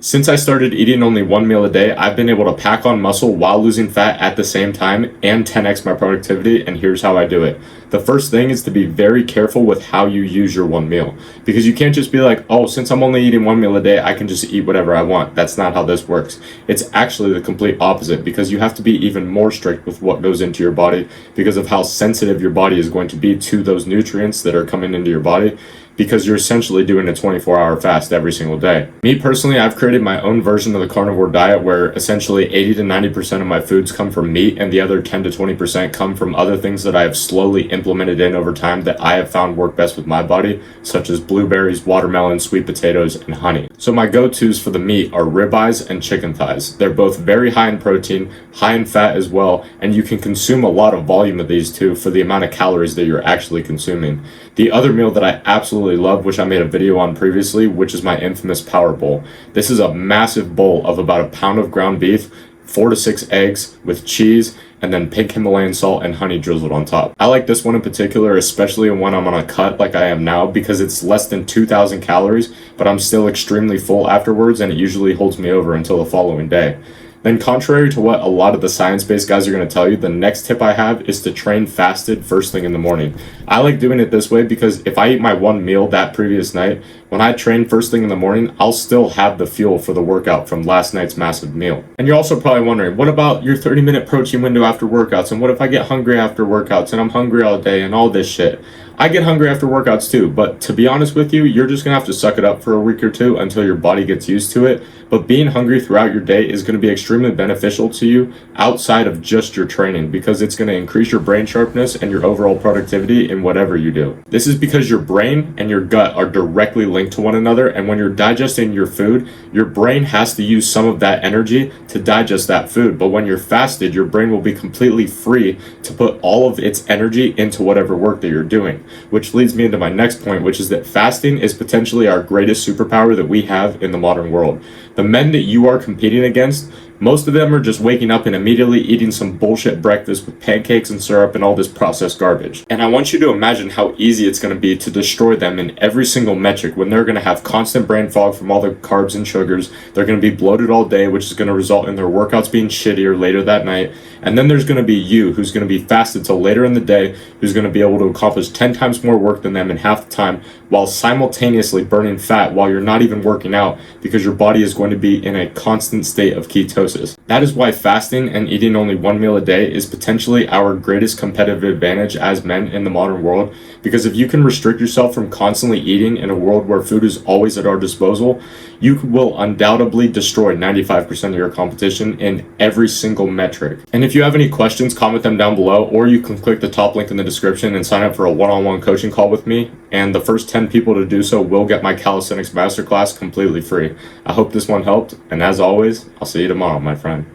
Since I started eating only one meal a day, I've been able to pack on muscle while losing fat at the same time and 10x my productivity, and here's how I do it. The first thing is to be very careful with how you use your one meal, because you can't just be like, oh, since I'm only eating one meal a day, I can just eat whatever I want. That's not how this works. It's actually the complete opposite, because you have to be even more strict with what goes into your body because of how sensitive your body is going to be to those nutrients that are coming into your body, because you're essentially doing a 24-hour fast every single day. Me personally, I've created my own version of the carnivore diet where essentially 80 to 90% of my foods come from meat and the other 10 to 20% come from other things that I have slowly implemented in over time that I have found work best with my body, such as blueberries, watermelon, sweet potatoes, and honey. So my go-tos for the meat are ribeyes and chicken thighs. They're both very high in protein, high in fat as well, and you can consume a lot of volume of these too for the amount of calories that you're actually consuming. The other meal that I absolutely love, which I made a video on previously, which is my infamous power bowl. This is a massive bowl of about a pound of ground beef, 4 to 6 eggs with cheese, and then pink Himalayan salt and honey drizzled on top. I like this one in particular, especially when I'm on a cut like I am now, because it's less than 2,000 calories, but I'm still extremely full afterwards, and it usually holds me over until the following day. Then, contrary to what a lot of the science-based guys are going to tell you, the next tip I have is to train fasted first thing in the morning. I like doing it this way because if I eat my one meal that previous night, when I train first thing in the morning, I'll still have the fuel for the workout from last night's massive meal. And you're also probably wondering, what about your 30-minute protein window after workouts? And what if I get hungry after workouts and I'm hungry all day and all this shit? I get hungry after workouts too, but to be honest with you, you're just going to have to suck it up for a week or two until your body gets used to it. But being hungry throughout your day is going to be extremely beneficial to you outside of just your training, because it's going to increase your brain sharpness and your overall productivity in whatever you do. This is because your brain and your gut are directly linked to one another, and when you're digesting your food, your brain has to use some of that energy to digest that food. But when you're fasted, your brain will be completely free to put all of its energy into whatever work that you're doing. Which leads me into my next point, which is that fasting is potentially our greatest superpower that we have in the modern world. The men that you are competing against, most of them are just waking up and immediately eating some bullshit breakfast with pancakes and syrup and all this processed garbage. And I want you to imagine how easy it's going to be to destroy them in every single metric when they're going to have constant brain fog from all the carbs and sugars. They're going to be bloated all day, which is going to result in their workouts being shittier later that night. And then there's going to be you, who's going to be fasted till later in the day, who's going to be able to accomplish 10 times more work than them in half the time, while simultaneously burning fat while you're not even working out, because your body is going to be in a constant state of ketosis. That is why fasting and eating only one meal a day is potentially our greatest competitive advantage as men in the modern world, because if you can restrict yourself from constantly eating in a world where food is always at our disposal, you will undoubtedly destroy 95% of your competition in every single metric. And if you have any questions, comment them down below, or you can click the top link in the description and sign up for a one-on-one coaching call with me, and the first 10 people to do so will get my calisthenics masterclass completely free. I hope this one helped, and as always, I'll see you tomorrow, my friend.